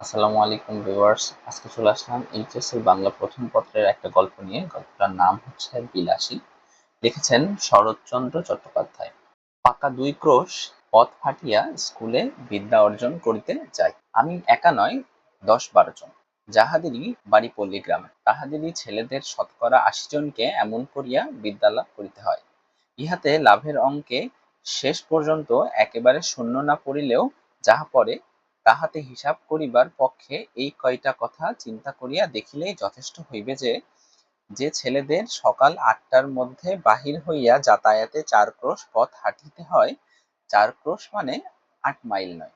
আসসালামু আলাইকুম ভিউয়ার্স। আজকে চলে আসলাম এইচএসসি বাংলা প্রথম পত্রের একটা গল্প নিয়ে। গল্পটার নাম হচ্ছে বিলাসী। লিখেছেন শরৎচন্দ্র চট্টোপাধ্যায়। পাকা ২ ক্রোশ পথ হাঁটিয়া স্কুলে বিদ্যা অর্জন করিতে যাই। আমি একা নয়, ১০-১২ জন। যাহাদেরই বাড়ি পল্লীগ্রামে, তাহাদেরই ছেলেদের শতকরা ৮০ জনকে এমন করিয়া বিদ্যালাভ করিতে হয়। ইহাতে লাভের অঙ্কে শেষ পর্যন্ত একেবারে শূন্য না পড়িলেও যাহা পড়ে, তাহাতে হিসাব করিবার পক্ষে এই কয়টা কথা চিন্তা করিয়া দেখিলেই যথেষ্ট হইবে যে, যে ছেলেদের সকাল ৮টার মধ্যে বাহির হইয়া যাতায়াতে ৪ ক্রোশ পথ হাঁটিতে হয়, ৪ ক্রোশ মানে ৮ মাইল নয়,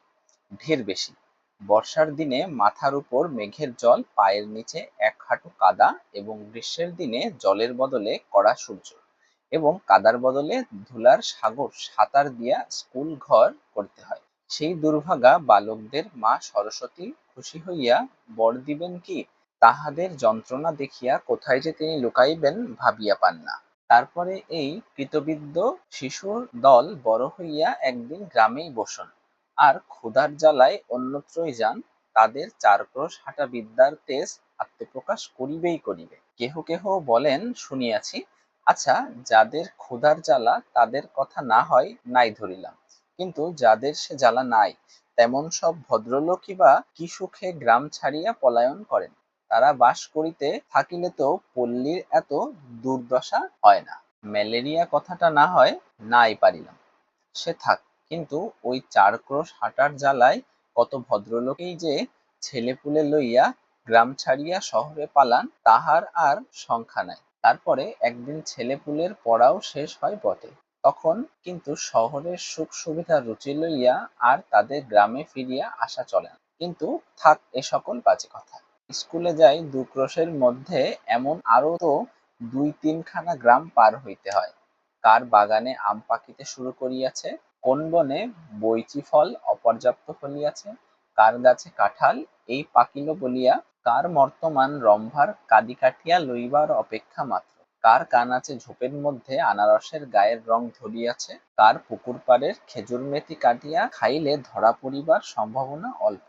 ঢের বেশি। বর্ষার দিনে মাথার উপর মেঘের জল, পায়ের নিচে ১ হাঁটু কাদা, এবং গ্রীষ্মের দিনে জলের বদলে কড়া সূর্য, এবং কাদার বদলে ধুলার সাগর সাঁতার দিয়া স্কুল ঘর করতে হয়। সেই দুর্ভাগা বালকদের মা সরস্বতী খুশি হইয়া বর দিবেন কি, তাহাদের যন্ত্রণা দেখিয়া কোথায় যে তিনি লুকাইবেন ভাবিয়া পান না। তারপরে এই কৃতবিদ্য শিশুর দল বড় হইয়া একদিন গ্রামেই বসন, আর ক্ষুধার জ্বালায় অন্যত্রই যান। তাদের ৪ ক্রোশ হাঁটা বিদ্যার তেজ আত্মপ্রকাশ করিবেই করিবে। কেহ কেহ বলেন শুনিয়াছি, আচ্ছা, যাদের ক্ষুধার জ্বালা তাদের কথা না হয় নাই ধরিলাম, কিন্তু যাদের সে জ্বালা নাই, তেমন সব ভদ্রলোকই বা কি সুখে গ্রাম ছাড়িয়া পলায়ন করেন। তারা বাস করিতে থাকিলে তো পল্লীর এত দুর্দশা হয় না। ম্যালেরিয়া কথাটা না হয় নাই পারিলাম, সে থাক, কিন্তু ওই ৪ ক্রোশ হাঁটার জ্বালায় কত ভদ্রলোকেই যে ছেলেপুলে লইয়া গ্রাম ছাড়িয়া শহরে পালান, তাহার আর সংখ্যা নাই। তারপরে একদিন ছেলেপুলের পড়াও শেষ হয় বটে, তখন কিন্তু শহরের সুখ সুবিধার রুচি লইয়া আর তাদের গ্রামে ফিরিয়া আসা চলে না। কিন্তু থাক এ সকল বাজে কথা। স্কুলে যাই ২ ক্রোশের মধ্যে, এমন আরো তো ২-৩ খানা গ্রাম পার হইতে হয়। কার বাগানে আম পাকিতে শুরু করিয়াছে, কোন বনে বৈচি ফল অপর্যাপ্ত ফলিয়াছে, কার গাছে কাঁঠাল এই পাকিল বলিয়া কার মর্তমান রম্ভার কাঁদি কাটিয়া লইবার অপেক্ষা মাত্র, কার কান আছে ঝোপের মধ্যে আনারসের গায়ের রং ধরিয়াছে, কার পুকুর পাড়ের খেজুর মেথি কাটিয়া খাইলে ধরা পড়িবার সম্ভাবনা অল্প।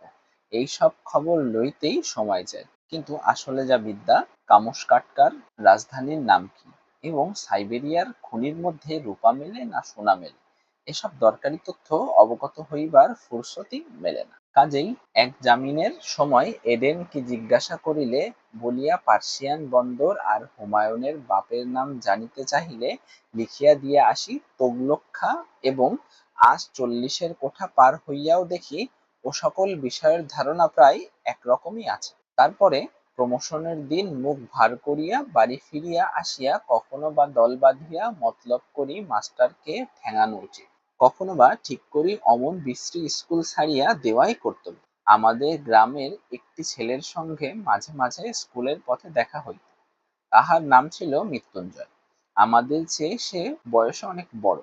এই সব খবর লইতেই সময় যায়। কিন্তু আসলে যা বিদ্যা, কামোসকাটকার রাজধানীর নাম কি, এবং সাইবেরিয়ার খনির মধ্যে রূপা মেলে না সোনা মেলে, এসব দরকারি তথ্য অবগত হইবার ফুরসতই মেলে না। কাজেই এক জামিনের সময় এডেন কি জিজ্ঞাসা করিলে বলিয়া পার্সিয়ান বন্দর আর হুমায়ুনের বাপের নাম জানিতে চাহিলে লিখিয়া দিয়া আসি তোগলক খা, এবং আজ ৪০-এর কোঠা পার হইয়াও দেখি ও সকল বিষয়ের ধারণা প্রায় একরকমই আছে। তারপরে প্রমোশনের দিন মুখ ভার করিয়া বাড়ি ফিরিয়া আসিয়া কখনো বা দল বাঁধিয়া মতলব করি মাস্টারকে ঠ্যাঙানো উচিত, কখনো বা ঠিক করি অমন বিশ্রী স্কুল ছাড়িয়া দেওয়াই কর্তব্য। আমাদের গ্রামের একটি ছেলের সঙ্গে মাঝে মাঝে স্কুলের পথে দেখা হইত। তাহার নাম ছিল মৃত্যুঞ্জয়। আমাদের চেয়ে সে বয়সে অনেক বড়,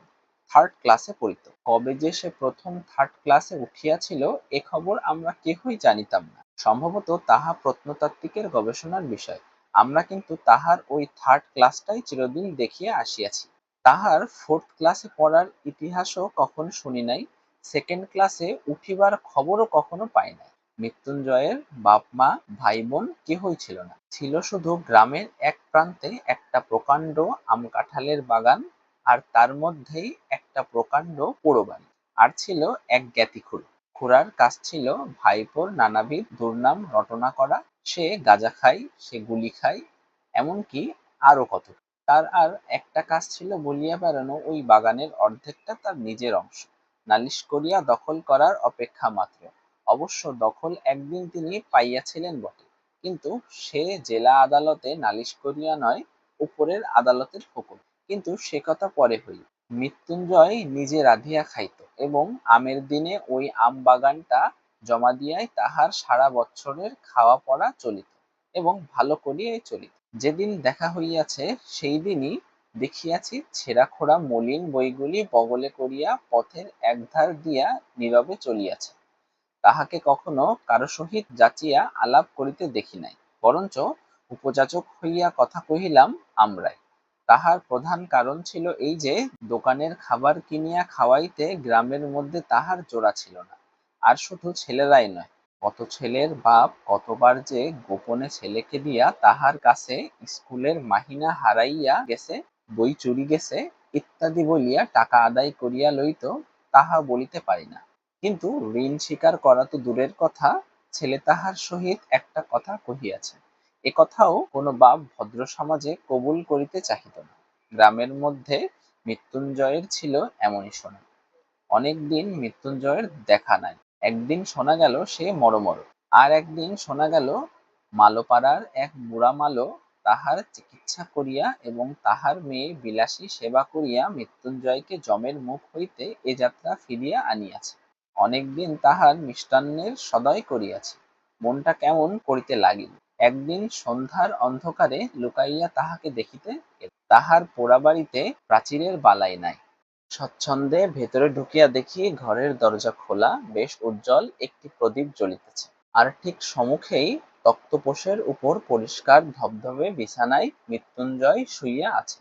3rd ক্লাসে পড়িত। কবে যে সে প্রথম 3rd ক্লাসে উঠিয়াছিল এ খবর আমরা কেহই জানিতাম না। সম্ভবত তাহা প্রত্নতাত্ত্বিকের গবেষণার বিষয়। আমরা কিন্তু তাহার ওই 3rd ক্লাসটাই চিরদিন দেখিয়া আসিয়াছি। তাহার 4th ক্লাসে পড়ার ইতিহাসও কখনো শুনি নাই, 2nd ক্লাসে উঠিবার খবরও কখনো পাই নাই। মৃত্যুঞ্জয়ের বাপ মা ভাই বোন কেহই ছিল না, ছিল শুধু গ্রামের এক প্রান্তে একটা প্রকাণ্ড আম কাঁঠালের বাগান, আর তার মধ্যেই একটা প্রকাণ্ড পোড়ো বাড়ি, আর ছিল এক জ্ঞাতি খুড়ো। খুড়ার কাজ ছিল ভাইপোর নানাবিধ দুর্নাম রটনা করা। সে গাঁজা খায়, সে গুলি খায়, এমনকি আরো কত। তার আর একটা কাজ ছিল বলিয়া বেড়ানো ওই বাগানের অর্ধেকটা তার নিজের অংশ, নালিশ করিয়া দখল করার অপেক্ষা মাত্র। অবশ্য দখল একদিন তিনি পাইয়াছিলেন বটে, কিন্তু সে জেলা আদালতে নালিশ করিয়া নয়, উপরের আদালতের হুকুম। কিন্তু সে কথা পরে হইল। মৃত্যুঞ্জয় নিজে রাঁধিয়া খাইত, এবং আমের দিনে ওই আম বাগানটা জমা দিয়াই তাহার সারা বৎসরের খাওয়া পড়া চলিত, এবং ভালো করিয়াই চলিত। যেদিন দেখা হইয়াছে সেই দিনই দেখিয়াছি ছেঁড়া খোড়া মলিন বইগুলি বগলে করিয়া পথের একধার দিয়া নীরবে চলিয়াছে। তাহাকে কখনো কারো সহিত যাচিয়া আলাপ করিতে দেখি নাই, বরঞ্চ উপযাচক হইয়া কথা কহিলাম আমরাই। তাহার প্রধান কারণ ছিল এই যে, দোকানের খাবার কিনিয়া খাওয়াইতে গ্রামের মধ্যে তাহার জোড়া ছিল না। আর শুধু ছেলেরাই নয়, কত ছেলের বাপ কতবার যে গোপনে ছেলেকে দিয়া তাহার কাছে স্কুলের মাহিনা হারাইয়া গেছে, বই চুরি গেছে ইত্যাদি বলিয়া টাকা আদায় করিয়া লইত, তাহা বলিতে পারি না। কিন্তু ঋণ স্বীকার করা তো দূরের কথা, ছেলে তাহার সহিত একটা কথা কহিয়াছে, এ কথাও কোনো বাপ ভদ্র সমাজে কবুল করিতে চাহিত না। গ্রামের মধ্যে মৃত্যুঞ্জয়ের ছিল এমনই শোনা। অনেকদিন মৃত্যুঞ্জয়ের দেখা নাই। একদিন শোনা গেল সে মরমর, আর একদিন শোনা গেল মালোপাড়ার এক বুড়া মালো তাহার চিকিৎসা করিয়া এবং তাহার মেয়ে বিলাসী সেবা করিয়া মৃত্যুঞ্জয়কে যমের মুখ হইতে এ যাত্রা ফিরিয়া আনিয়াছে। অনেকদিন তাহার মিষ্টান্নের সদয় করিয়াছে, মনটা কেমন করিতে লাগিল। একদিন সন্ধ্যার অন্ধকারে লুকাইয়া তাহাকে দেখিতে গেল। তাহার পোড়াবাড়িতে প্রাচীরের বালাই নাই। স্বচ্ছন্দে ভেতরে ঢুকিয়া দেখি ঘরের দরজা খোলা, বেশ উজ্জ্বল একটি প্রদীপ জ্বলিতেছে। আর ঠিক সম্মুখেই তক্তপোশের উপর পরিষ্কার ধবধবে বিছানায় মৃত্যুঞ্জয় শুইয়া আছে।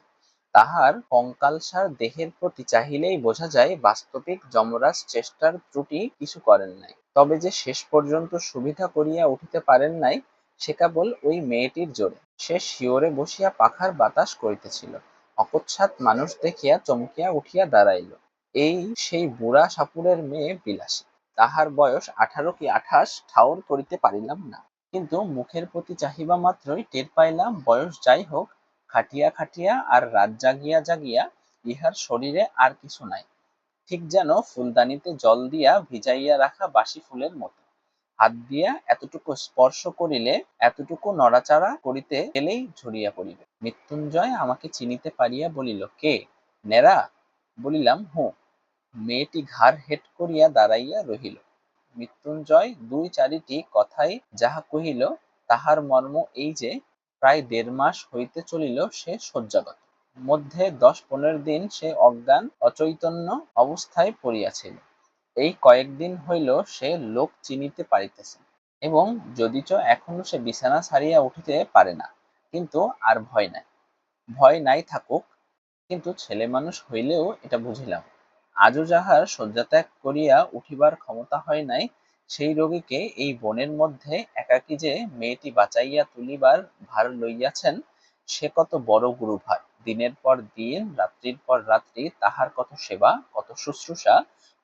তাহার কঙ্কালসার দেহের প্রতি চাহিলেই বোঝা যায় বাস্তবিক যমরাজ চেষ্টার ত্রুটি কিছু করেন নাই। তবে যে শেষ পর্যন্ত সুবিধা করিয়া উঠিতে পারেন নাই, সে কেবল ওই মেয়েটির জোরে। সে শিয়রে বসিয়া পাখার বাতাস করিতেছিল, অকস্মাৎ মানুষ দেখিয়া চমকিয়া উঠিয়া দাঁড়াইল। এই সেই বুড়া সাপুড়ের মেয়ে বিলাসী। তাহার বয়স 18 কি 28 ঠাউর করিতে পারিলাম না, কিন্তু মুখের প্রতি চাহিবা মাত্রই টের পাইলাম বয়স যাই হোক, খাটিয়া খাটিয়া আর রাত জাগিয়া জাগিয়া ইহার শরীরে আর কিছু নাই, ঠিক যেন ফুলদানিতে জল দিয়া ভিজাইয়া রাখা বাসি ফুলের মতো। হাত দিয়া এতটুকু স্পর্শ করিলে, এতটুকু নড়াচড়া করিতে গেলেই ঝরিয়া পড়িবে। মৃত্যুঞ্জয় আমাকে চিনিতে পারিয়া বলিল, কে, নেড়া? বলিলাম, হুঁ। মেয়েটি ঘাড় হেঁট করিয়া দাঁড়াইয়া রহিল। মৃত্যুঞ্জয় দুই চারিটি কথায় যাহা কহিল, তাহার মর্ম এই যে, প্রায় 1.5 মাস হইতে চলিল সে শয্যাগত। মধ্যে 10-15 দিন সে অজ্ঞান অচৈতন্য অবস্থায় পড়িয়াছিল। এই কয়েকদিন হইল সে লোক চিনিতে পারিতেছে, এবং যদিচ এখনো সে বিছানা ছাড়িয়া উঠিতে পারে না, কিন্তু আর ভয় নাই। ভয় নাই থাকুক, কিন্তু ছেলে মানুষ হইলেও এটা বুঝিলাম, আজও যাহার শয্যাত্যাগ করিয়া উঠিবার ক্ষমতা হয় নাই, সেই রোগীকে এই বনের মধ্যে একাকী যে মেয়েটি বাঁচাইয়া তুলিবার ভার লইয়াছেন, সে কত বড় গুরুভার। দিনের পর দিন, রাত্রির পর রাত্রি তাহার কত সেবা, কত শুশ্রূষা,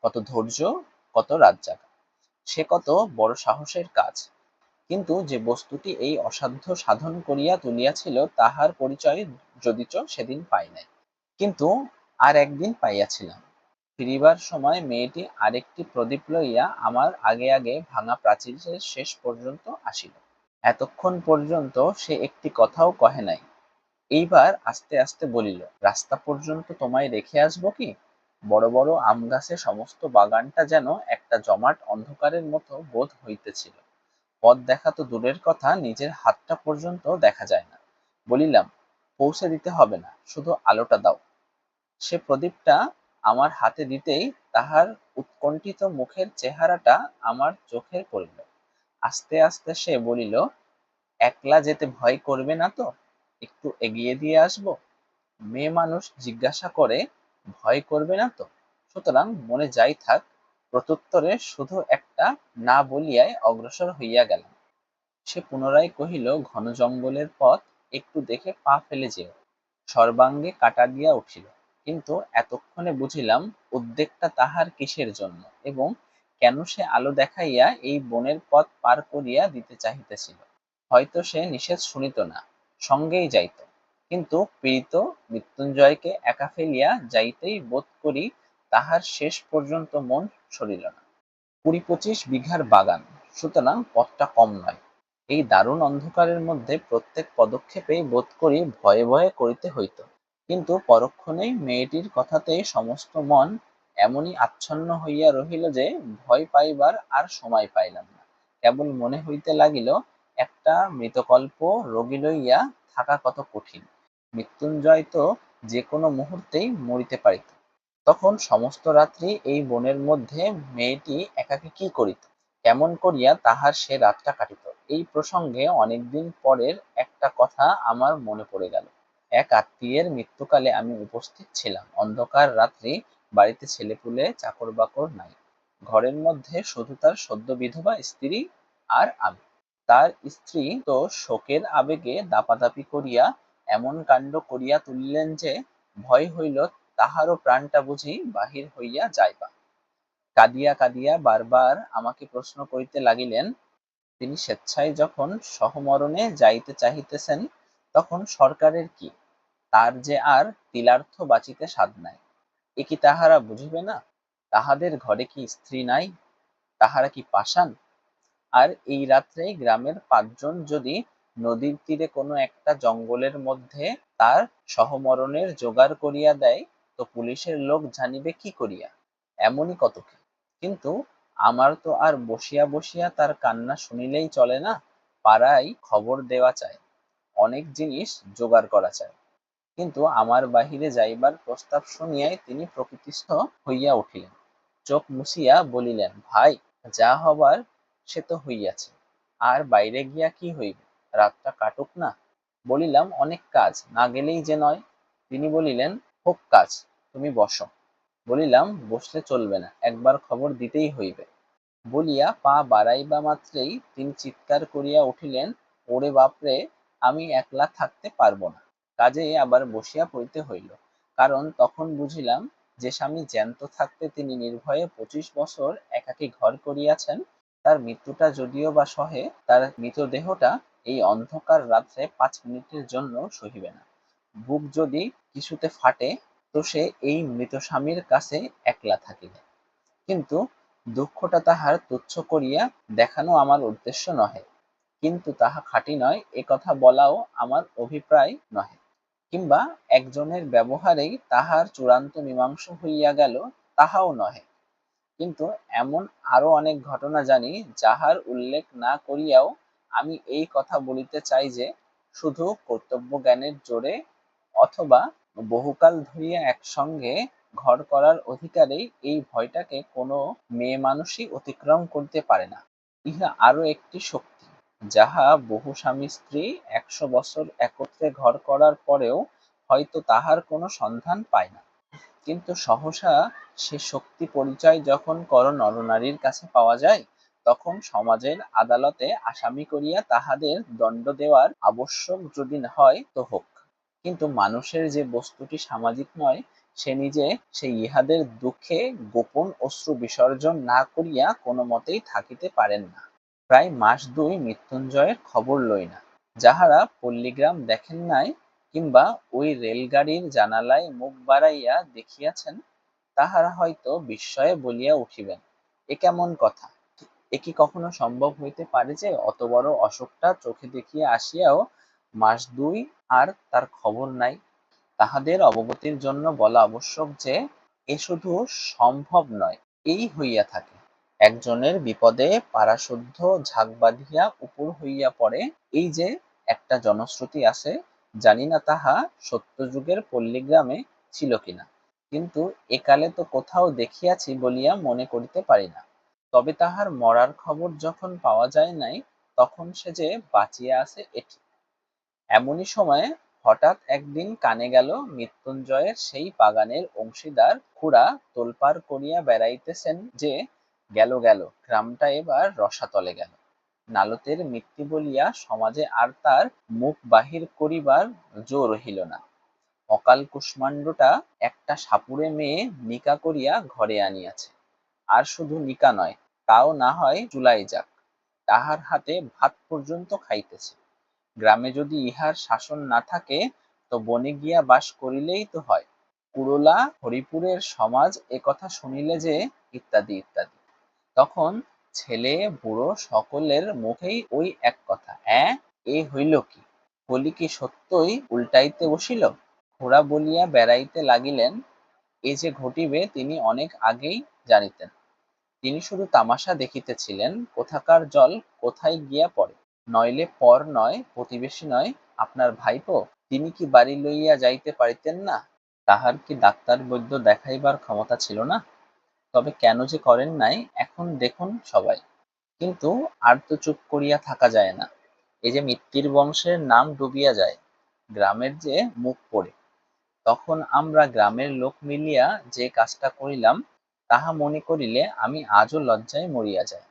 কত ধৈর্য, কত রাত জাগা। সে কত বড় সাহসের কাজ। কিন্তু যে বস্তুটি এই অসাধ্য সাধন করিয়া তুলিয়াছিল, তাহার পরিচয় যদিচ সেদিন পাই নাই, কিন্তু আর একদিন পাইয়াছিলাম। ফিরিবার সময় মেয়েটি আরেকটি প্রদীপ লইয়া আমার আগে আগে ভাঙা প্রাচীরের শেষ পর্যন্ত আসিল। এতক্ষণ পর্যন্ত সে একটি কথাও কহে নাই। এইবার আস্তে আস্তে বলিল, রাস্তা পর্যন্ত তোমায় রেখে আসবো কি? বড় বড় আম গাছে সমস্ত বাগানটা যেন একটা জমাট অন্ধকারের মতো বোধ হইতেছিল। পথ দেখা তো দূরের কথা, নিজের হাতটা পর্যন্ত দেখা যায় না। বলিলাম, পৌঁছে দিতে হবে না, শুধু আলোটা দাও। সে প্রদীপটা আমার হাতে দিতেই তাহার উৎকণ্ঠিত মুখের চেহারাটা আমার চোখে পড়িল। আস্তে আস্তে সে বলিল, একলা যেতে ভয় করবে না তো? একটু এগিয়ে দিয়ে আসবো? মেয়ে মানুষ জিজ্ঞাসা করে, ভয় করবে না তো? সুতরাং মনে যাই থাক। প্রত্যুত্তরে শুধু একটা না বলিয়াই অগ্রসর হইয়া গেল। সে পুনরায় কহিল, ঘন জঙ্গলের পথ, একটু দেখে পা ফেলে যেও। সর্বাঙ্গে কাঁটা দিয়া উঠিল, কিন্তু এতক্ষণে বুঝিলাম উদ্বেগটা তাহার কিসের জন্য, এবং কেন সে আলো দেখাইয়া এই বনের পথ পার করিয়া দিতে চাহিতেছিল। হয়তো সে নিষেধ শুনিত না, সঙ্গেই যাইত, কিন্তু পীড়িত মৃত্যুঞ্জয়কে একা ফেলিয়া যাইতেই বোধ করি তাহার শেষ পর্যন্ত মন সরিল না। 20-25 বিঘার বাগান, সুতরাং পথটা কম নয়। এই দারুণ অন্ধকারের মধ্যে প্রত্যেক পদক্ষেপেই বোধ করি ভয়ে ভয়ে করিতে হইত, কিন্তু পরক্ষণেই মেয়েটির কথাতেই সমস্ত মন এমনি আচ্ছন্ন হইয়া রহিল যে ভয় পাইবার আর সময় পাইলাম না। কেবল মনে হইতে লাগিল, একটা মৃতকল্প রোগী লইয়া থাকা কত কঠিন। মৃত্যুঞ্জয় তো যে কোনো মুহূর্তেই মরিতে পারিত। তখন সমস্ত রাত্রি এই বনের মধ্যে মেয়েটি একাকী কি করিত, কেমন করিয়া তাহার সে রাতটা কাটিত? এই প্রসঙ্গে অনেকদিন পরের একটা কথা আমার মনে পড়ে গেল। এক আত্মীয়ের মৃত্যুকালে আমি উপস্থিত ছিলাম। অন্ধকার রাত্রি, বাড়িতে ছেলেপুলে চাকর বাকর নাই, ঘরের মধ্যে শুধু তার সদ্য বিধবা স্ত্রী আর আমি। তার স্ত্রী তো শোকের আবেগে দাপাদাপি করিয়া এমন কাণ্ড করিয়া তুলিলেন যে ভয় হইল তাহারও প্রাণটা বুঝি বাহির হইয়া যাইবা। কাঁদিয়া কাঁদিয়া বারবার আমাকে প্রশ্ন করিতে লাগিলেন, তিনি স্বেচ্ছায় যখন সহমরণে যাইতে চাহিতেছেন তখন সরকারের কি, তার যে আর তিলার্থ বাঁচিতে সাধ নাই, এ কি তাহারা বুঝিবে না? তাহাদের ঘরে কি স্ত্রী নাই? তাহারা কি পাষাণ? আর এই রাত্রে গ্রামের 5 জন যদি নদীর তীরে কোনো একটা জঙ্গলের মধ্যে তার সহমরণের জোগাড় করিয়া দেয় তো পুলিশের লোক জানিবে কি করিয়া? এমনই কত কি। কিন্তু আমার তো আর বসিয়া বসিয়া তার কান্না শুনিলেই চলে না, পাড়ায় খবর দেওয়া চাই, অনেক জিনিস জোগাড় করা চাই। কিন্তু আমার বাহিরে যাইবার প্রস্তাব শুনিয়াই তিনি প্রকৃতিস্থ হইয়া উঠিলেন, চোখ মুছিয়া বলিলেন, ভাই, যা হবার সে তো হইয়াছে, আর বাইরে গিয়া কি হইবে, রাতটা কাটুক না। বলিলাম, অনেক কাজ, না গেলেই যে নয়। তিনি বলিলেন, হোক কাজ, তুমি বসো। বলিলাম, বসলে চলবে না, একবার খবর দিতেই হইবে। বলিয়া পা বাড়াইবা মাত্রেই তিনি চিৎকার করিয়া উঠিলেন, ওরে বাপরে, আমি একলা থাকতে পারবো না। কাজেই আবার বসিয়া পড়িতে হইল, কারণ তখন বুঝিলাম যে স্বামী জ্যান্ত থাকতে তিনি নির্ভয়ে 25 বছর একাকী ঘর করিয়াছেন, তার মৃত্যুটা যদিও বা সহে, তার মৃতদেহটা এই অন্ধকার রাত্রে 5 মিনিটের জন্য সহিবে না। বুক যদি কিছুতে ফাটে তো সে এই মৃত স্বামীর কাছে একলা থাকিবে। কিন্তু দুঃখটা তাহার তুচ্ছ করিয়া দেখানো আমার উদ্দেশ্য নহে, কিন্তু তাহা খাঁটি নয় এ কথা বলাও আমার অভিপ্রায় নহে, কিংবা একজনের ব্যবহারেই তাহার চূড়ান্ত মীমাংস হইয়া গেল তাহাও নহে। কিন্তু এমন আরো অনেক ঘটনা জানি যাহার উল্লেখ না করিয়াও আমি এই কথা বলিতে চাই যে শুধু কর্তব্য জ্ঞানের জোরে অথবা বহুকাল ধরিয়া একসঙ্গে ঘর করার অধিকারেই এই ভয়টাকে কোনো মেয়ে মানুষই অতিক্রম করতে পারে না। ইহা আরো একটি শক্তি, যাহা বহু স্বামী স্ত্রী 100 বছর একত্রে ঘর করার পরেও হয়তো তাহার কোনো সন্ধান পায় না। কিন্তু সহসা সে শক্তি পরিচয় যখন করো নরনারীর কাছে পাওয়া যায়, তখন সমাজের আদালতে আসামি করিয়া তাহাদের দণ্ড দেওয়ার আবশ্যক যদি হয় তো হোক। কিন্তু মানুষের যে বস্তুটি সামাজিক নয়, সে নিজে সেই ইহাদের দুঃখে গোপন অশ্রু বিসর্জন না করিয়া কোনো মতেই থাকিতে পারেন না। প্রায় মাস 2 মৃত্যুঞ্জয়ের খবর লই না। যাহারা পল্লীগ্রাম দেখেন নাই কিংবা ওই রেলগাড়ির জানালায় মুখ বাড়াইয়া দেখিয়াছেন, তাহারা হয়তো বিস্ময়ে বলিয়া উঠিবেন, এ কেমন কথা, এ কি কখনো সম্ভব হইতে পারে যে অত বড় অশোকটা চোখে দেখিয়া আসিয়াও মাস 2 আর তার খবর নাই? তাহাদের অবগতির জন্য বলা আবশ্যক যে এ শুধু সম্ভব নয়, এই হইয়া থাকে। একজনের বিপদে পাড়াসুদ্ধ ঝাঁক বাঁধিয়া উপুড় হইয়া পড়ে, এই যে একটা জনশ্রুতি আছে, জানি না তাহা সত্যযুগের পল্লীগ্রামে ছিল কিনা, কিন্তু একালে তো কোথাও দেখিয়াছি বলিয়া মনে করিতে পারি না। তবে তাহার মরার খবর যখন পাওয়া যায় নাই, তখন সে যে বাঁচিয়া আছে এ ঠিক। এমনি সময়ে হঠাৎ একদিন কানে গেল মৃত্যুঞ্জয়ের সেই বাগানের অংশীদার খুড়া তোলপাড় করিয়া বেড়াইতেছেন যে গেল গেল, গ্রামটা এবার রসাতলে গেল। নালতের মৃত্যু বলিয়া সমাজে আর তার মুখ বাহির করিবার জো রহিল না। অকাল কুষ্মাণ্ডটা একটা সাপুড়ে মেয়ে নিকা করিয়া ঘরে আনিয়াছে। আর শুধু নিকা নয়, তাও না হয় চুলাই যাক, তাহার হাতে ভাত পর্যন্ত খাইতেছে। গ্রামে যদি ইহার শাসন না থাকে তো বনে গিয়া বাস করিলেই তো হয়। কুড়োলা হরিপুরের সমাজ এ কথা শুনিলে যে, ইত্যাদি ইত্যাদি। তখন ছেলে বুড়ো সকলের মুখেই ওই এক কথা, এ হইল কি, কলি কি সত্যই উল্টাইতে বসিল? খুড়া বলিয়া বেড়াইতে লাগিলেন, এ যে ঘটিবে তিনি অনেক আগেই জানিতেন। তিনি শুধু তামাশা দেখিতেছিলেন কোথাকার জল কোথায় গিয়া পড়ে। নইলে পর নয়, প্রতিবেশী নয়, আপনার ভাইপো, তিনি কি বাড়ি লইয়া যাইতে পারিতেন না? তাহার কি ডাক্তার বৈদ্য দেখাইবার ক্ষমতা ছিল না? তবে কেন যে করেন নাই এখন দেখুন সবাই। কিন্তু আর তো চুপ করিয়া থাকা যায় না, এই যে মিত্তির বংশের নাম ডুবিয়া যায় গ্রামের যে মুখ পড়ে। তখন আমরা গ্রামের লোক মিলিয়া যে কাজটা করিলাম, তাহা মনে করিলে আমি আজও লজ্জায় মরিয়া যাই।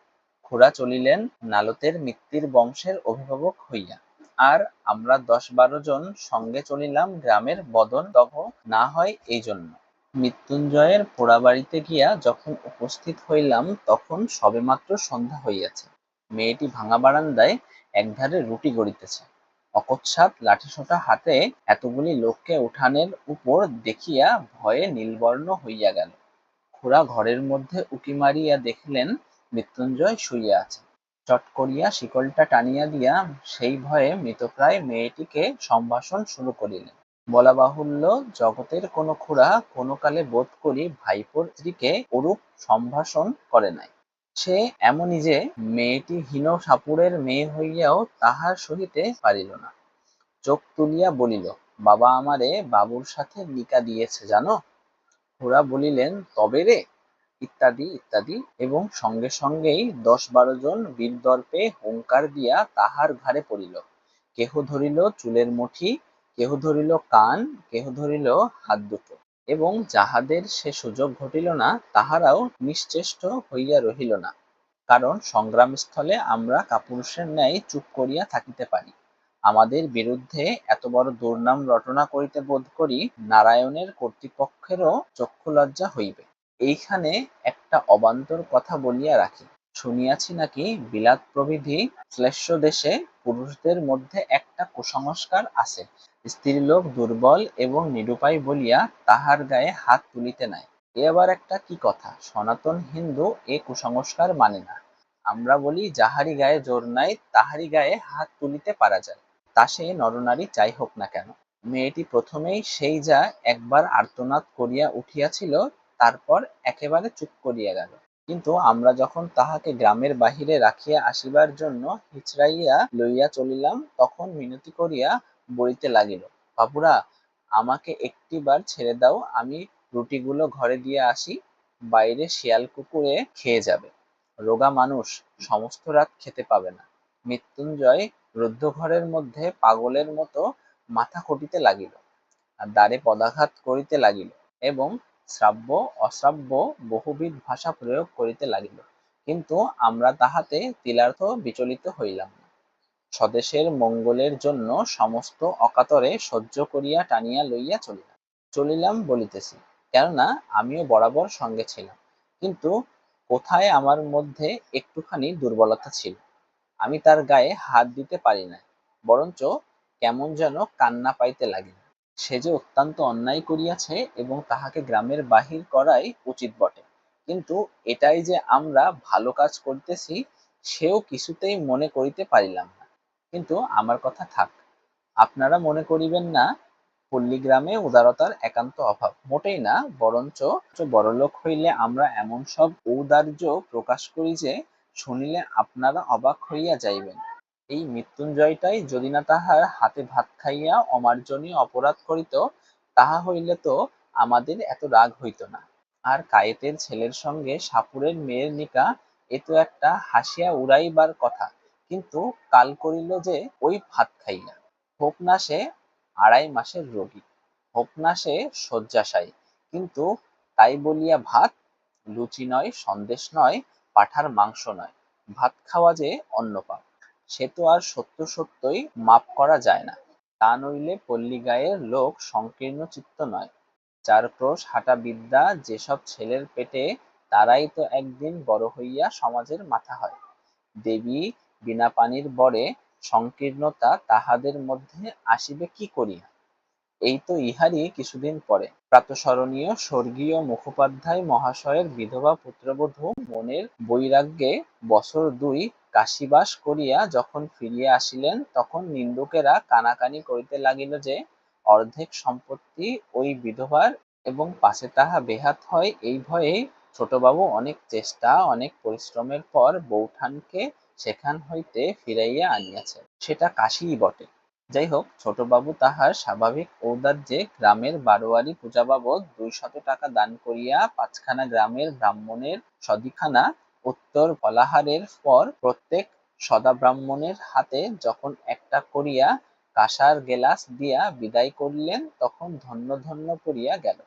খুড়া চলিলেন নালতের মিত্তির বংশের অভিভাবক হইয়া, আর আমরা 10-12 জন সঙ্গে চলিলাম গ্রামের বদন দগ্ধ না হয় এই জন্য। মৃত্যুঞ্জয়ের পোড়াবাড়িতে গিয়া যখন উপস্থিত হইলাম তখন সবেমাত্র সন্ধ্যা হইয়াছে। মেয়েটি ভাঙা বারান্দায় একধারে রুটি গড়িতেছে, অকস্মাৎ লাঠিসোঁটা হাতে এতগুলি লোককে উঠানের উপর দেখিয়া ভয়ে নীলবর্ণ হইয়া গেল। খুড়া ঘরের মধ্যে উঁকি মারিয়া দেখিলেন মৃত্যুঞ্জয় শুইয়া আছে। চট করিয়া শিকলটা টানিয়া দিয়া সেই ভয়ে মৃতপ্রায় মেয়েটিকে সম্ভাষণ শুরু করিলেন। বলা বাহুল্য, জগতের কোনো খুড়া কোনো কালে বোধ করি ভাইপোর স্ত্রীকে ওরূপ সম্ভাষণ করে নাই। সে এমনই যে মেয়েটি হীন সাপুড়ের মেয়ে হইয়াও তাহার সহিতে পারিল না। চোখ তুলিয়া বলিল, বাবা আমারে বাবুর সাথে নিকা দিয়েছে জানো। খুড়া বলিলেন, তবে রে, ইত্যাদি ইত্যাদি, এবং সঙ্গে সঙ্গেই 10-12 জন বীরদর্পে হুঙ্কার দিয়া তাহার ঘাড়ে পড়িল। কেহ ধরিল চুলের মুঠি, কেহ ধরিল কান, কেহ ধরিল হাত দুটো, এবং যাহাদের সে সুযোগ ঘটিল না তাহারাও নিশ্চেষ্ট হইয়া রহিল না। কারণ সংগ্রামস্থলে আমরা কাপুরুষের ন্যায় চুপ করিয়া থাকিতে পারি, আমাদের বিরুদ্ধে এত বড় দুর্নাম রটনা করিতে বোধ করি নারায়ণের কর্তৃপক্ষেরও চক্ষুলজ্জা হইবে। এইখানে একটা অবান্তর কথা বলিয়া রাখি। শুনিয়াছি নাকি বিলাত প্রভৃতি শ্লেষ্য দেশে পুরুষদের মধ্যে একটা কুসংস্কার আছে, স্ত্রীলোক দুর্বল এবং নিরুপায় বলিয়া তাহার গায়ে হাত তুলিতে নাই। এ আবার একটা কি কথা! সনাতন হিন্দু এ কুসংস্কার মানে না। আমরা বলি, যাহারি গায়ে জোর নাই তাহারি গায়ে হাত তুলিতে পারা যায়, তা সে নরনারী যাই হোক না কেন। মেয়েটি প্রথমেই সেই যা একবার আর্তনাদ করিয়া উঠিয়াছিল, তারপর একেবারে চুপ করিয়া গেল। কিন্তু আমরা যখন তাহাকে গ্রামের বাহিরে রাখিয়া আসিবার জন্য হিচড়াইয়া লইয়া চলিলাম তখন মিনতি করিয়া বলিতে লাগিল, বাপুরা, আমাকে একটিবার ছেড়ে দাও, আমি রুটিগুলো ঘরে দিয়ে আসি, বাইরে শিয়াল কুকুরে খেয়ে যাবে, রোগা মানুষ সমস্ত রাত খেতে পাবে না। মৃত্যুঞ্জয় রুদ্ধ ঘরের মধ্যে পাগলের মতো মাথা কটিতে লাগিল, আর দ্বারে পদাঘাত করিতে লাগিল, এবং শ্রাব্য অশ্রাব্য বহুবিধ ভাষা প্রয়োগ করিতে লাগিল। কিন্তু আমরা তাহাতে তিলার্থ বিচলিত হইলাম না। স্বদেশের মঙ্গলের জন্য সমস্ত অকাতরে সহ্য করিয়া টানিয়া লইয়া চলিলাম বলিতেছি, কেননা আমিও বরাবর সঙ্গে ছিলাম। কিন্তু কোথায় আমার মধ্যে একটুখানি দুর্বলতা ছিল, আমি তার গায়ে হাত দিতে পারি নাই, বরঞ্চ কেমন যেন কান্না পাইতে লাগিল। সে যে অত্যন্ত অন্যায় করিয়াছে এবং তাহাকে গ্রামের বাহির করাই উচিত বটে, কিন্তু এটাই যে আমরা ভালো কাজ করিতেছি সেও কিছুতেই মনে করিতে পারিলাম না। কিন্তু আমার কথা থাক, আপনারা মনে করিবেন না পল্লীগ্রামে উদারতার একান্ত অভাব, মোটেই না, বরঞ্চ বড়লোক হইলে আমরা এমন সব ঔদার্য প্রকাশ করি যে শুনিলে আপনারা অবাক হইয়া যাইবেন। এই মৃত্যুঞ্জয়টাই যদি না তাহার হাতে ভাত খাইয়া অমার্জনীয় অপরাধ করিত, তাহা হইলে তো আমাদের এত রাগ হইত না। আর কায়েতের ছেলের সঙ্গে সাপুড়ের মেয়ের নিকা, এ তো একটা হাসিয়া উড়াইবার কথা, কিন্তু কাল করিল যে ওই ভাত খাইয়া। হোক না সে 2.5 মাসের রোগী, হোক না সে শয্যাশায়ী, কিন্তু তাই বলিয়া ভাত, লুচি নয়, সন্দেশ নয়, পাঁঠার মাংস নয়, ভাত খাওয়া যে অন্য পাপ, সে তো আর সত্য সত্যই মাপ করা যায় না। তা নইলে পল্লীগাঁয়ের লোক সংকীর্ণ চিত্ত নয়। 4 ক্রোশ হাঁটা বিদ্যা যেসব ছেলের পেটে, তারাই তো একদিন বড় হইয়া সমাজের মাথা হয়। দেবী বিনা পানির বরে সংকীর্ণতা তাহাদের মধ্যে আসিবে কি করিয়া? এই তো ইহারই কিছুদিন পরে প্রাতঃস্মরণীয় স্বর্গীয় মুখোপাধ্যায় মহাশয়ের বিধবা পুত্রবধূ মনের বৈরাগ্যে বছর 2 কাশীবাস করিয়া যখন ফিরিয়া আসিলেন, তখন নিন্দুকেরা কানাকানি করিতে লাগিল যে অর্ধেক সম্পত্তি ওই বিধবার, এবং পাছে তাহা বেহাত হয় এই ভয়ে ছোটবাবু অনেক চেষ্টা অনেক পরিশ্রমের পর বৌঠানকে সেখান হইতে ফিরাইয়া আনিয়াছে। সেটা কাশীই বটে। যাই হোক, ছোটবাবু তাহার স্বাভাবিক ঔদার্যে গ্রামের বারোয়ারি পূজা বাবদ 200 টাকা দান করিয়া 5খানা গ্রামের ব্রাহ্মণের সদিখানা উত্তর ফলাহারের পর প্রত্যেক সদা ব্রাহ্মণের হাতে যখন একটা করিয়া কাঁসার গেলাস দিয়া বিদায় করিলেন, তখন ধন্য ধন্য করিয়া গেল।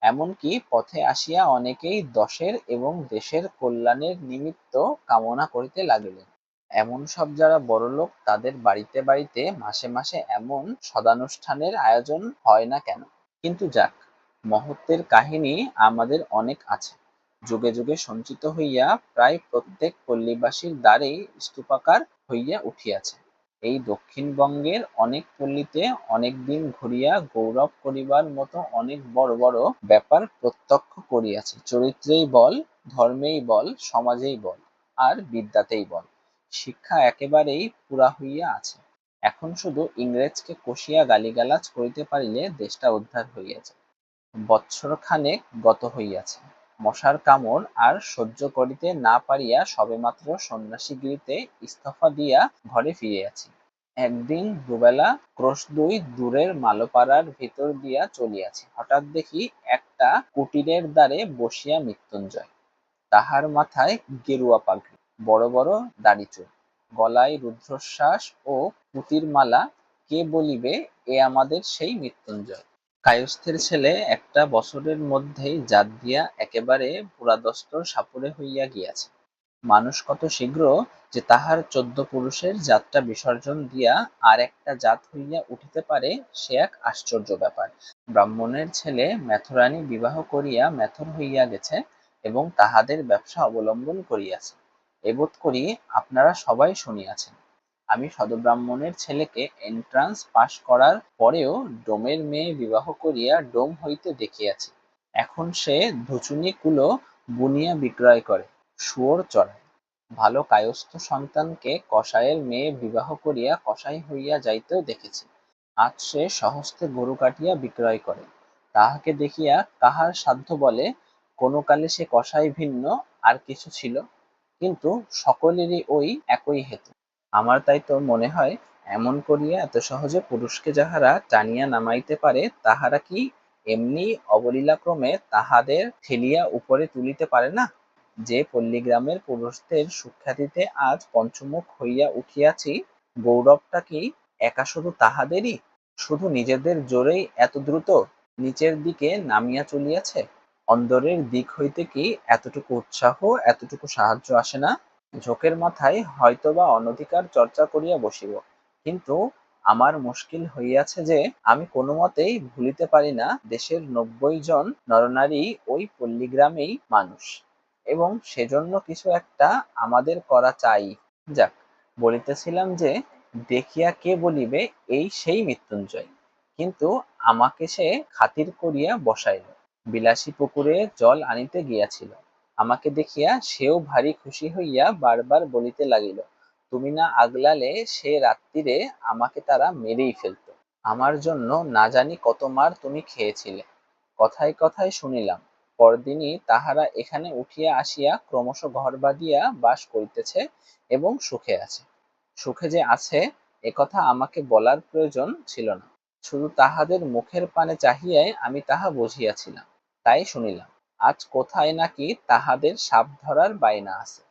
এমনকি পথে আসিয়া অনেকেই দশের এবং দেশের কল্যাণের নিমিত্ত কামনা করিতে লাগিলেন। এমন সব যারা বড়লোক, তাদের বাড়িতে বাড়িতে মাসে মাসে এমন সদানুষ্ঠানের আয়োজন হয় না কেন? কিন্তু যাক, মহত্বের কাহিনী আমাদের অনেক আছে, যুগে যুগে সঞ্চিত হইয়া প্রায় প্রত্যেক পল্লীবাসীর দ্বারেই স্তূপাকার হইয়া উঠিয়াছে। এই দক্ষিণবঙ্গের অনেক পল্লীতে অনেক দিন ঘুরিয়া গৌরব করিবার মতো অনেক বড় বড় ব্যাপার প্রত্যক্ষ করিয়াছি। চরিত্রেই বল, ধর্মেই বল, সমাজেই বল, আর বিদ্যাতেই বল, শিক্ষা একেবারেই পুরা হইয়া আছে। এখন শুধু ইংরেজকে কষিয়া গালিগালাজ করিতে পারিলে দেশটা উদ্ধার হইয়াছে। বৎসরখানেক গত হইয়াছে, মশার কামড় আর সহ্য করিতে না পারিয়া সবেমাত্র সন্ন্যাসীগিরিতে ইস্তফা দিয়া ঘরে ফিরিয়াছি। একদিন দুবেলা ক্রোশ দুই দূরের মালোপাড়ার ভিতর দিয়া চলিয়াছি, হঠাৎ দেখি একটা কুটিরের দ্বারে বসিয়া মৃত্যুঞ্জয়। তাহার মাথায় গেরুয়া পাগড়ি, বড় বড় দাড়িচুল, গলায় রুদ্ধশ্বাস ও পুঁতির মালা। কে বলিবে এ আমাদের সেই মৃত্যুঞ্জয়? কায়স্থের ছেলে একটা বছরের মধ্যেই জাত দিয়া একেবারে পুরাদস্তুর সাপুড়ে হইয়া গিয়াছে। মানুষ কত শীঘ্র যে তাহার 14 পুরুষের জাতটা বিসর্জন দিয়া আর একটা জাত হইয়া উঠিতে পারে, সে এক আশ্চর্য ব্যাপার। ব্রাহ্মণের ছেলে মেথরানী বিবাহ করিয়া মেথর হইয়া গেছে এবং তাহাদের ব্যবসা অবলম্বন করিয়াছে, এবোধ করি আপনারা সবাই শুনিয়াছেন। আমি সদ্ব্রাহ্মণের ছেলেকে এন্ট্রান্স পাশ করার পরেও ডোমের মেয়ে বিবাহ করিয়া ডোম হইতে দেখিয়াছি। এখন সে ধুচুনি কুলো বুনিয়া বিক্রয় করে, শুয়োর চড়ায়। ভালো কায়স্থ সন্তানকে কসাইয়ের মেয়ে বিবাহ করিয়া কসাই হইয়া যাইতেও দেখেছি। আজ সে স্বহস্তে গরু কাটিয়া বিক্রয় করে। তাহাকে দেখিয়া কাহার সাধ্য বলে কোনো কালে সে কসাই ভিন্ন আর কিছু ছিল? কিন্তু সকলেরই ওই একই হেতু। আমার তাই তো মনে হয়, এমন করিয়া এত সহজে পুরুষকে যাহারা টানিয়া নামাইতে পারে, তাহারা কি এমনি অবলীলাক্রমে তাহাদের ঠেলিয়া উপরে তুলিতে পারে না? যে পল্লীগ্রামের পুরুষদের সুখ্যাতিতে আজ পঞ্চমুখ হইয়া উঠিয়াছি, গৌরবটা কি একা শুধু তাহাদেরই? শুধু নিজেদের জোরেই এত দ্রুত নিচের দিকে নামিয়া চলিয়াছে? অন্দরের দিক হইতে কি এতটুকু উৎসাহ, এতটুকু সাহায্য আসে না? ঝোঁকের মাথায় হয়তোবা অনধিকার চর্চা করিয়া বসিব, কিন্তু আমার মুশকিল হইয়াছে যে আমি কোনোমতেই ভুলিতে পারি না দেশের 90 জন নরনারী ওই পল্লীগ্রামেই মানুষ, এবং সেজন্য কিছু একটা আমাদের করা চাই। যাক, বলিতেছিলাম যে দেখিয়া কে বলিবে এই সেই মৃত্যুঞ্জয়, কিন্তু আমাকে সে খাতির করিয়া বসাইল। বিলাসী পুকুরে জল আনিতে গিয়াছিল, আমাকে দেখিয়া সেও ভারী খুশি হইয়া বারবার বলিতে লাগিল, তুমি না আগলালে সে রাত্তিরে আমাকে তারা মেরেই ফেলত। আমার জন্য না জানি কত মার তুমি খেয়েছিলে। কথায় কথায় শুনিলাম পরদিনই তাহারা এখানে উঠিয়া আসিয়া ক্রমশ ঘর বাঁধিয়া বাস করিতেছে এবং সুখে আছে। সুখে যে আছে একথা আমাকে বলার প্রয়োজন ছিল না, শুধু তাহাদের মুখের পানে চাহিয়াই আমি তাহা বুঝিয়াছিলাম। তাই শুনিলাম আজ কোথায় নাকি তাহাদের সাপ ধরার বায়না আছে,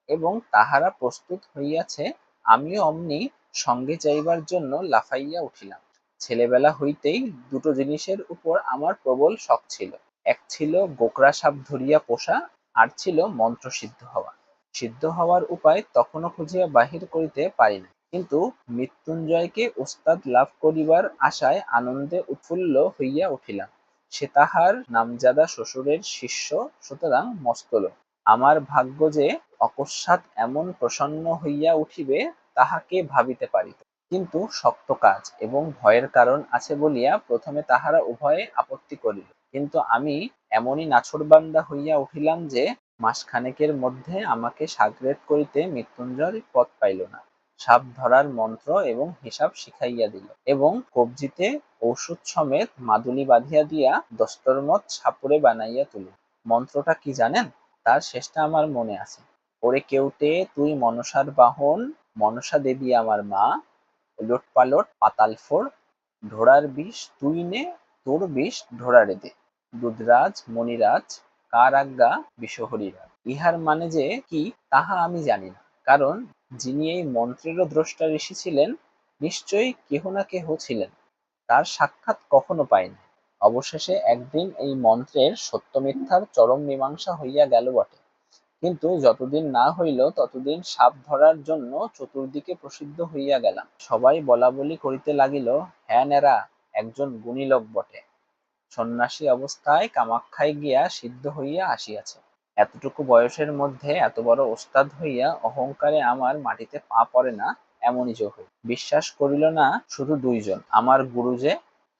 এবং তাহারা প্রস্তুত হইয়াছে। আমিও অমনি সঙ্গে যাইবার জন্য লাফাইয়া উঠিলাম। ছেলেবেলা হইতেই দুটো জিনিসের উপর আমার প্রবল শখ ছিল, এক ছিল গোকড়া সাপ ধরিয়া পোষা, আর ছিল মন্ত্র সিদ্ধ হওয়া। সিদ্ধ হওয়ার উপায় তখনও খুঁজিয়া বাহির করিতে পারি নাই, কিন্তু মৃত্যুঞ্জয়কে ওস্তাদ লাভ করিবার আশায় আনন্দে উৎফুল্ল হইয়া উঠিলাম। সে তাহার নামজাদা শ্বশুরের শিষ্য, সুতরাং মস্ত লোক। আমার ভাগ্য যে অকস্মাৎ এমন প্রসন্ন হইয়া উঠিবে তাহা কে ভাবিতে পারিত? কিন্তু শক্ত কাজ এবং ভয়ের কারণ আছে বলিয়া প্রথমে তাহারা উভয়ে আপত্তি করিল, কিন্তু আমি এমনই নাছোড়বান্দা হইয়া উঠিলাম যে মাসখানেকের মধ্যে আমাকে সাগরেদ করিতে মৃত্যুঞ্জয় পথ পাইল না। সাপ ধরার মন্ত্র এবং হিসাব শিখাইয়া দিল, এবং কবজিতে ঔষধ সমেত মাদুলি বাঁধিয়া দিয়া দস্তরমত সাপুড়ে বানাইয়া তুলিল। মন্ত্রটা কি জানেন? তার শেষটা আমার মনে আছে। ওরে কেউটে তুই মনসার বাহন, মনসা দেবী আমার মা, ওলটপালট পাতাল ফোড়, ঢোড়ার বিষ তুই নে, তোর বিষ ঢোড়ারে দে, দুধরাজ মণিরাজ কার আজ্ঞা বিষহরীরা। ইহার মানে যে কি তাহা আমি জানি না, কারণ যিনি এই মন্ত্রেরও দ্রষ্টা ঋষি ছিলেন, নিশ্চয়ই কেহ না কেহ ছিলেন। তার সাক্ষাৎ কখনো পাইনি, অবশেষে একদিন এই মন্ত্রের সত্য মিথ্যার চরম মীমাংসা হইয়া গেল বটে, কিন্তু যতদিন না হইল ততদিন সাপ ধরার জন্য চতুর্দিকে প্রসিদ্ধ হইয়া গেলাম। সবাই বলাবলি করিতে লাগিল, হ্যাঁ নেরা একজন গুণী লোক বটে, সন্ন্যাসী অবস্থায় কামাখ্যায় গিয়া সিদ্ধ হইয়া আসিয়াছে। এতটুকু বয়সের মধ্যে এত বড় ওস্তাদ হইয়া অহংকারে আমার মাটিতে পা পড়ে না, এমনই যোগ হইল। বিশ্বাস করিল না শুধু দুইজন, আমার গুরু যে,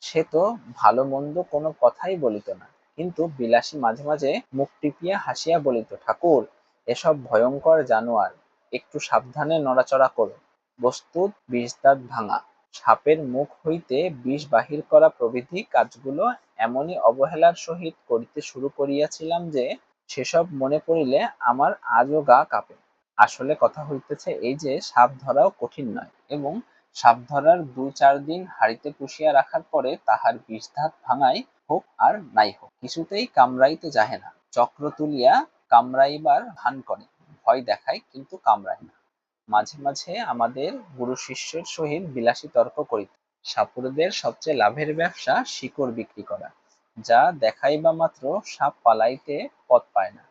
সে তো ভালো মন্দ কোনো কথাই বলিত না, কিন্তু বিলাসী মাঝে মাঝে মুখ টিপিয়া হাসিয়া বলিত, ঠাকুর এসব ভয়ঙ্কর জানোয়ার, একটু সাবধানে নড়াচড়া করো, বস্তুত বিষদাঁত ভাঙা, সাপের মুখ হইতে বিষ বাহির করা প্রভৃতি কাজগুলো এমনই অবহেলার সহিত করিতে শুরু করিয়াছিলাম যে, সেসব মনে পড়িলে আমার আজও গা কাঁপে। আসলে কথা হইতেছে এই যে, সাপ ধরাও কঠিন নয়, এবং সাপ ধরার ২-৪ দিন হাঁড়িতে পুষিয়া রাখার পরে তাহার বিষধাত ভাঙাই হোক আর নাই হোক, কিছুতেই কামড়াইতে চাহে না। চক্র তুলিয়া কামড়াইবার ভান করে, ভয় দেখায়, কিন্তু কামড়ায় না। মাঝে মাঝে আমাদের গুরু শিষ্যের সহিত বিলাসী তর্ক করিত। সাপুড়েদের সবচেয়ে লাভের ব্যবসা শিকড় বিক্রি করা, যা দেখাইবা মাত্র সাপ পালাইতে পথ পায় না,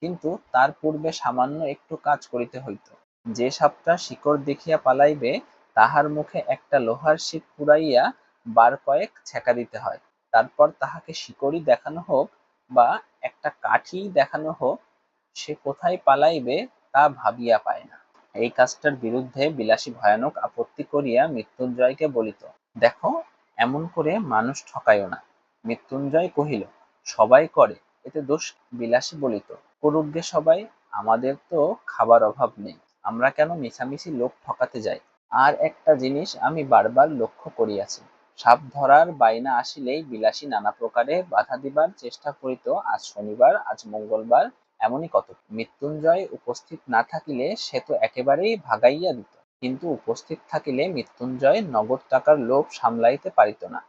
কিন্তু তার পূর্বে সামান্য একটু কাজ করিতে হইত। যে সাপটা শিকড় দেখিয়া পালাইবে, তাহার মুখে একটা লোহার শিক পুরাইয়া বার কয়েক ছ্যাঁকা দিতে হয়। তারপর তাহাকে শিকড়ই দেখানো হোক বা একটা কাঠি দেখানো হোক, সে কোথায় পালাইবে তা ভাবিয়া পায় না। এই কাজটার বিরুদ্ধে বিলাসী ভয়ানক আপত্তি করিয়া মৃত্যুঞ্জয়কে বলিত, দেখো এমন করে মানুষ ঠকাইও না। মৃত্যুঞ্জয় কহিল, সবাই করে, এতে দোষ কি? বিলাসী বলিত, করুক গে সবাই, আমাদের তো খাবার অভাব নেই, আমরা কেন মিছামিছি লোক ঠকাতে যাই। আর একটা জিনিস আমি বারবার লক্ষ্য করিয়াছি, সাপ ধরার বায়না আসিলেই বিলাসী নানা প্রকারে বাধা দিবার চেষ্টা করিত, আজ শনিবার, আজ মঙ্গলবার, এমনই কত। মৃত্যুঞ্জয় উপস্থিত না থাকিলে সে তো একেবারেই ভাগাইয়া দিত, কিন্তু উপস্থিত থাকিলে মৃত্যুঞ্জয় নগদ টাকার লোভ সামলাইতে পারিত না।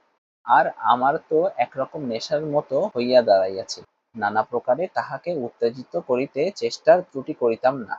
আর আমার তো একরকম নেশার মতো হইয়া দাঁড়াইয়াছিল, নানা প্রকারে তাহাকে উত্তেজিত করিতে চেষ্টার ত্রুটি করিতাম না।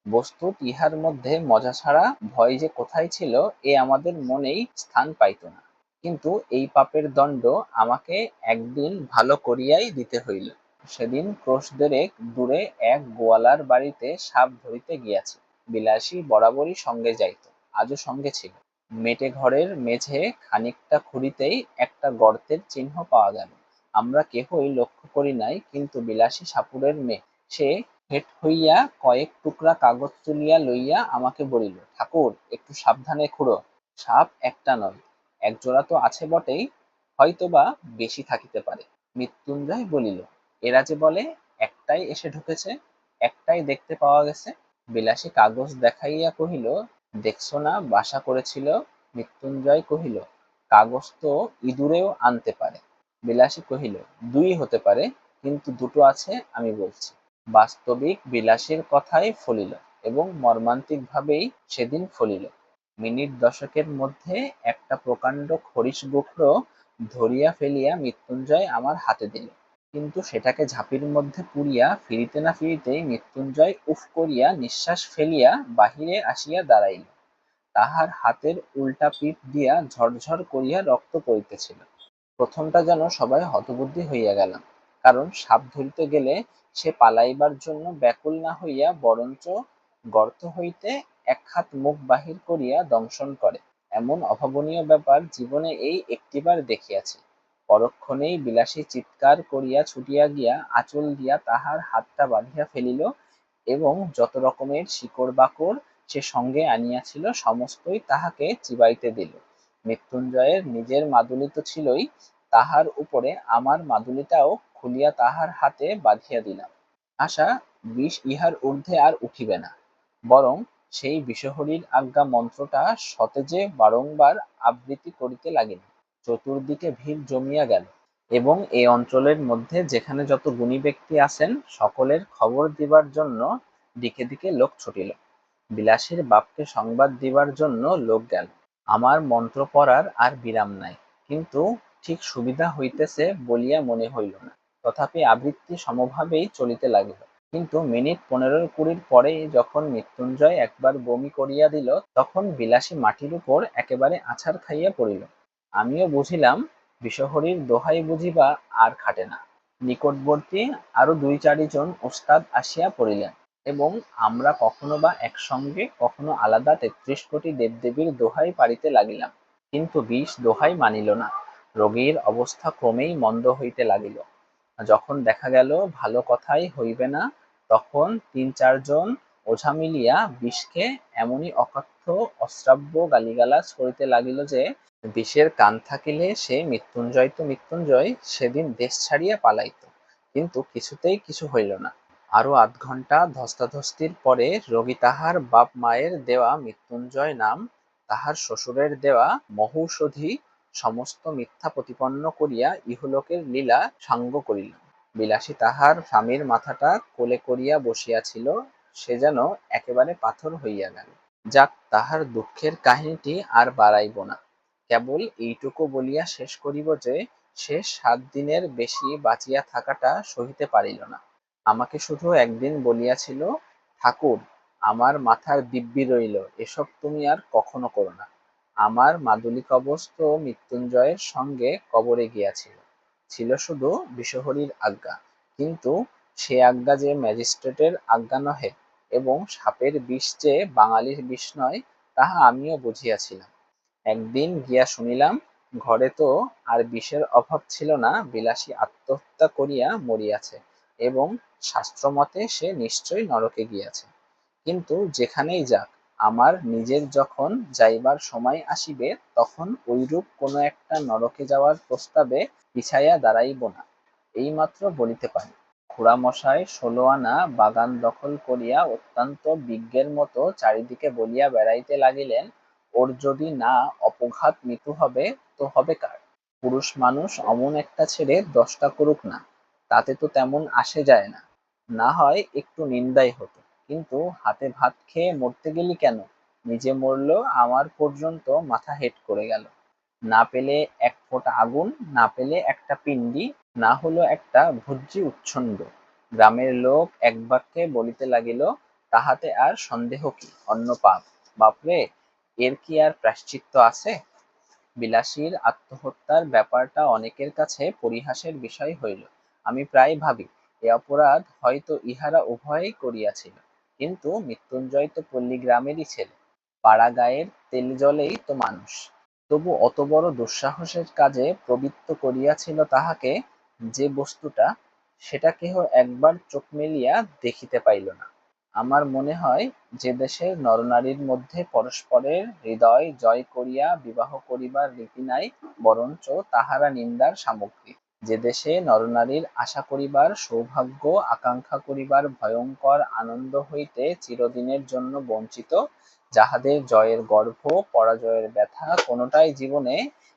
বস্তুত ইহার মধ্যে মজা ছাড়া ভয় যে কোথায় ছিল, এ আমাদের মনেই স্থান পাইত না। কিন্তু এই পাপের দণ্ড আমাকে একদিন ভালো করিয়াই দিতে হইল। সেদিন ক্রোশ দেড়েক দূরে এক গোয়ালার বাড়িতে সাপ ধরিতে গিয়াছি। বিলাসী বরাবরই সঙ্গে যাইত, আজও সঙ্গে ছিল। মেটে ঘরের মেঝে খানিকটা খুঁড়িতেই একটা গর্তের চিহ্ন পাওয়া গেল। আমরা কেহই লক্ষ্য করি নাই, কিন্তু বিলাসী সাপুড়ের মেয়ে, সে হেঁট হইয়া কয়েক টুকরা কাগজ তুলিয়া লইয়া আমাকে বলিল, ঠাকুর একটু সাবধানে খুঁড়ো, সাপ একটা নয়, একজোড়া তো আছে বটেই, হয়তোবা বেশি থাকিতে পারে। মৃত্যুঞ্জয় বলিল, এরা যে বলে একটাই এসে ঢুকেছে, একটাই দেখতে পাওয়া গেছে। বিলাসী কাগজ দেখাইয়া কহিল, দেখছো না বাসা করেছিল। মৃত্যুঞ্জয় কহিল, কাগজ তো ইঁদুরেও আনতে পারে। বিলাসী কহিল, দুই হতে পারে, কিন্তু দুটো আছে আমি বলছি। বাস্তবিক বিলাসীর কথাই ফলিল, এবং মর্মান্তিক ভাবেই সেদিন ফলিল। মিনিট দশেকের মধ্যে একটা প্রকাণ্ড খরিস গোখরো ধরিয়া ফেলিয়া মৃত্যুঞ্জয় আমার হাতে দিল, কিন্তু সেটাকে ঝাঁপির মধ্যে পুরিয়া ফিরিতে না ফিরিতেই মৃত্যুঞ্জয় উফ করিয়া নিঃশ্বাস ফেলিয়া বাহিরে আসিয়া দাঁড়াইল। তাহার হাতের উল্টা পিঠ দিয়া ঝরঝর করিয়া রক্ত পড়িতেছিল। প্রথমটা যেন সবাই হতবুদ্ধি হইয়া গেলাম, কারণ সাপ ধরিতে গেলে সে পালাইবার জন্য ব্যাকুল না হইয়া বরঞ্চ গর্ত হইতে এক হাত মুখ বাহির করিয়া দংশন করে। এমন অভাবনীয় ব্যাপার জীবনে এই একটিবার দেখিয়াছি। পরক্ষণেই বিলাসী চিৎকার করিয়া ছুটিয়া গিয়া আঁচল দিয়া তাহার হাতটা বাঁধিয়া ফেলিল, এবং যত রকমের শিকড় বাকড় সে সঙ্গে আনিয়াছিল সমস্তই তাহাকে চিবাইতে দিল। মৃত্যুঞ্জয়ের নিজের মাদুলি তো ছিলই, তাহার উপরে আমার মাদুলিটাও খুলিয়া তাহার হাতে বাঁধিয়া দিলাম। আশা বিষ ইহার ঊর্ধ্বে আর উঠিবে না, বরং সেই বিষহরীর আজ্ঞা মন্ত্রটা সতেজে বারংবার আবৃত্তি করিতে লাগিল। চতুর্দিকে ভিড় জমিয়া গেল, এবং এই অঞ্চলের মধ্যে যেখানে যত গুণী ব্যক্তি আছেন সকলের খবর দিবার জন্য দিকে দিকে লোক ছুটিল। বিলাসীর বাপকে সংবাদ দিবার জন্য লোক গেল। আমার মন্ত্র পড়ার আর বিরাম নাই, কিন্তু ঠিক সুবিধা হইতেছে বলিয়া মনে হইল না। তথাপি আবৃত্তি সমভাবেই চলিতে লাগিল। কিন্তু মিনিট ১৫-২০ পরেই যখন মৃত্যুঞ্জয় একবার বমি করিয়া দিল, তখন বিলাসী মাটির উপর একেবারে আছাড় খাইয়া পড়িল। আমিও বুঝিলাম বিষহরীর দোহাই বুঝিবা আর খাটে না। নিকটবর্তী আরো ২-৪ জন ওস্তাদ আসিয়া পড়িলেন, এবং আমরা কখনো বা একসঙ্গে কখনো আলাদা ৩৩ কোটি দেবদেবীর দোহাই পাড়িতে লাগিলাম, কিন্তু বিষ দোহাই মানিল না। রোগীর অবস্থা ক্রমেই মন্দ হইতে লাগিল। যখন দেখা গেল ভালো কথাই হইবে না, তখন ৩-৪ জন ওঝা মিলিয়া বিষকে এমনি অকথ্য অশ্রাব্য গালিগালাজ করিতে লাগিল যে, বিষের কান থাকিলে সে মৃত্যুঞ্জয় তো মৃত্যুঞ্জয় সেদিন দেশ ছাড়িয়া পালাইত, কিন্তু কিছুতেই কিছু হইল না। আরো আধঘণ্টা ধস্তাধস্তির পরে রোগী তাহার বাপ মায়ের দেওয়া মৃত্যুঞ্জয় নাম, তাহার শ্বশুরের দেওয়া মহৌষধি সমস্ত মিথ্যা প্রতিপন্ন করিয়া ইহলোকের লীলা সাঙ্গ করিল। বিলাসী তাহার স্বামীর মাথাটা কোলে করিয়া বসিয়াছিল, সে যেন একেবারে পাথর হইয়া গেল। যাক, তাহার দুঃখের কাহিনীটি আর বাড়াইব না, কেবল এইটুকু বলিয়া শেষ করিব যে, সে ৭ দিনের বেশি বাঁচিয়া থাকাটা সহিতে পারিল না। আমাকে শুধু একদিন বলিয়াছিল, ঠাকুর, আমার মাথার দিব্যি রইল, এসব তুমি আর কখনো করো না। আমার মাদুলি কবচ তো মৃত্যুঞ্জয়ের সঙ্গে কবরে গিয়াছিল, ছিল শুধু বিষহরীর আজ্ঞা, কিন্তু সে আজ্ঞা যে ম্যাজিস্ট্রেটের আজ্ঞা নহে, এবং সাপের বিষ যে বাঙালির বিষ নয়, তাহা আমিও বুঝিয়াছিলাম। একদিন গিয়া শুনিলাম, ঘরে তো আর বিষের অভাব ছিল না, বিলাসী আত্মহত্যা করিয়া মরিয়াছে, এবং শাস্ত্রমতে সে নিশ্চয় নরকে গিয়াছে। কিন্তু যেখানেই যাক, আমার নিজের যখন যাইবার সময় আসিবে, তখন ঐরূপ কোনো একটা নরকে যাওয়ার প্রস্তাবে পিছাইয়া দাঁড়াইব না, এইমাত্র বলিতে পারি। খুড়ামশায় ১৬ আনা বাগান দখল করিয়া অত্যন্ত বিজ্ঞের মতো চারিদিকে বলিয়া বেড়াইতে লাগিলেন, ওর যদি না অপঘাত মৃত্যু হবে, তো হবে কার? পুরুষ মানুষ অমন একটা ছেড়ে ১০টা করুক না, তাতে তো তেমন আসে যায় না, না হয় একটু নিন্দাই হতো, কিন্তু হাতে ভাত খেয়ে মরতে গেলি কেন? নিজে মরল, আমার পর্যন্ত মাথা হেঁট করে গেল। না পেলে এক ফোঁটা আগুন, না পেলে একটা পিণ্ডি, না হলো একটা ভোজ্যি উচ্ছন্দ। গ্রামের লোক এক বাক্যে বলিতে লাগিল, তাহাতে আর সন্দেহ কি, অন্য পাপ। বাপরে, এর কি আর প্রায়শ্চিত্ত আছে? বিলাসীর আত্মহত্যার ব্যাপারটা অনেকের কাছে পরিহাসের বিষয় হইল। আমি প্রায় ভাবি, এ অপরাধ হয়তো ইহারা উভয়েই করিয়াছিল, কিন্তু মৃত্যুঞ্জয় তো পল্লীগ্রামেরই ছেলে, পাড়া গাঁয়ের তেলজলেই তো মানুষ, তবু অত বড় দুঃসাহসের কাজে প্রবৃত্ত করিয়াছিল তাহাকে যে বস্তুটা, সেটা কেহ একবার চোখ মেলিয়া দেখিতে পাইল না। আমার মনে হয়, যে দেশের নরনারীর মধ্যে পরস্পরের হৃদয় জয় করিয়া বিবাহ করিবার রীতি নাই, বরঞ্চ তাহারা নিন্দার সামগ্রী, যে দেশে নরনারীর আশা করিবার সৌভাগ্য, আকাঙ্ক্ষা করিবার ভয়ঙ্কর আনন্দ হইতে চিরদিনের জন্য বঞ্চিত, যাহাদের জয়ের গর্ব, পরাজয়ের ব্যথা কোনোটাই জীবনে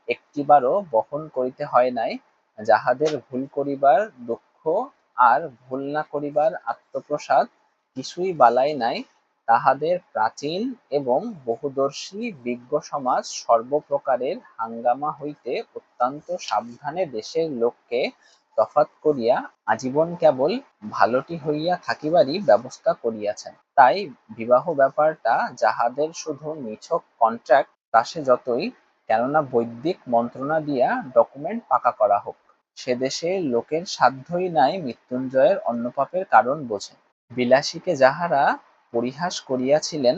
একটিবারও বহন করিতে হয় নাই, যাহাদের ভুল করিবার দুঃখ আর ভুল না করিবার আত্মপ্রসাদ কিছুই বালাই নাই, তাহাদের প্রাচীন এবং বহুদর্শী বিজ্ঞ সমাজ সর্বপ্রকারের হাঙ্গামা হইতে অত্যন্ত সাবধানে দেশের লোককে তফাৎ করিয়া আজীবন কেবল ভালোটি হইয়া থাকিবারই ব্যবস্থা করিয়াছেন। তাই বিবাহ ব্যাপারটা যাহাদের শুধু নিছক কন্ট্রাক্ট, তা সে যতই, কেননা বৈদিক মন্ত্রণা দিয়া ডকুমেন্ট পাকা করা হোক, সে দেশের লোকের সাধ্যই নাই মৃত্যুঞ্জয়ের অন্নপাপের কারণ বোঝে। বিলাসীকে যাহারা পরিহাস করিয়াছিলেন,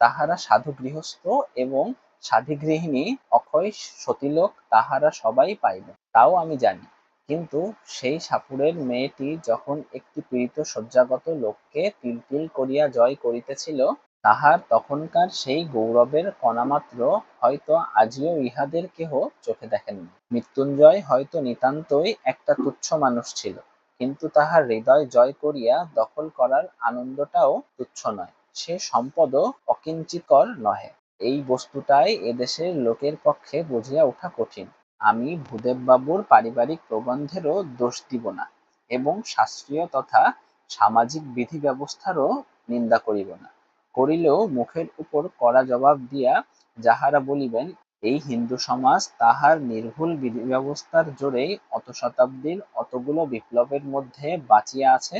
তাহারা সাধু গৃহস্থ এবং সাধী গৃহিণী, অক্ষয় সতীলোক তাহারা সবাই পাইবে, তাও আমি জানি। কিন্তু সেই সাপুড়ের মেয়েটি যখন একটি পীড়িত শয্যাগত লোককে তিল তিল করিয়া জয় করিতেছিল, তাহার তখনকার সেই গৌরবের কণামাত্র হয়তো আজিও ইহাদের কেহ চোখে দেখেননি। মৃত্যুঞ্জয় হয়তো নিতান্তই একটা তুচ্ছ মানুষ ছিল, কিন্তু তাহার হৃদয় জয় করিয়া দখল করার আনন্দটাও তুচ্ছ নয়, সে সম্পদও অকিঞ্চিৎকর নহে। এই বস্তুটাই এদেশের লোকের পক্ষে বুঝিয়া ওঠা কঠিন। আমি ভূদেববাবুর পারিবারিক প্রবন্ধেরও দোষ দিব না, এবং শাস্ত্রীয় তথা সামাজিক বিধি ব্যবস্থারও নিন্দা করিব না। করিলেও মুখের উপর কড়া জবাব দিয়া যাহারা বলিবেন, এই হিন্দু সমাজ তাহার নির্ভুল বিধি ব্যবস্থার জোরেই অত শতাব্দীর অতগুলো বিপ্লবের মধ্যে বাঁচিয়া আছে,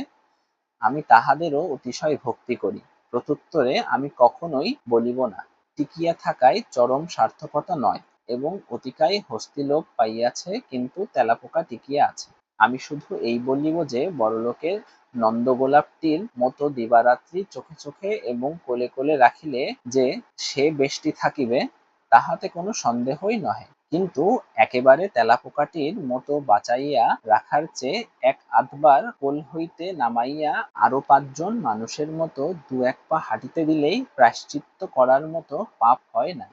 আমি তাহাদেরও অতিশয় ভক্তি করি। প্রত্যুত্তরে আমি কখনোই বলিব না, টিকিয়া থাকাই চরম সার্থকতা নয়, এবং অতিকায় হস্তিলোপ পাইয়াছে, কিন্তু তেলাপোকা টিকিয়া আছে। আমি শুধু এই বলিব যে বড়লোকের নন্দগোলাপটির মতো দিবারাত্রি চোখে চোখে এবং কোলে কোলে রাখিলে যে সে বেশটি থাকিবে, তাহাতে কোনো সন্দেহই নহে। কিন্তু একেবারে তেলাপোকাটির মতো বাঁচাইয়া রাখার চেয়ে এক আধবার কোল হইতে নামাইয়া আরো 5 জন মানুষের মতো দু এক পা হাঁটিতে দিলেই প্রায়শ্চিত্ত করার মতো পাপ হয় না।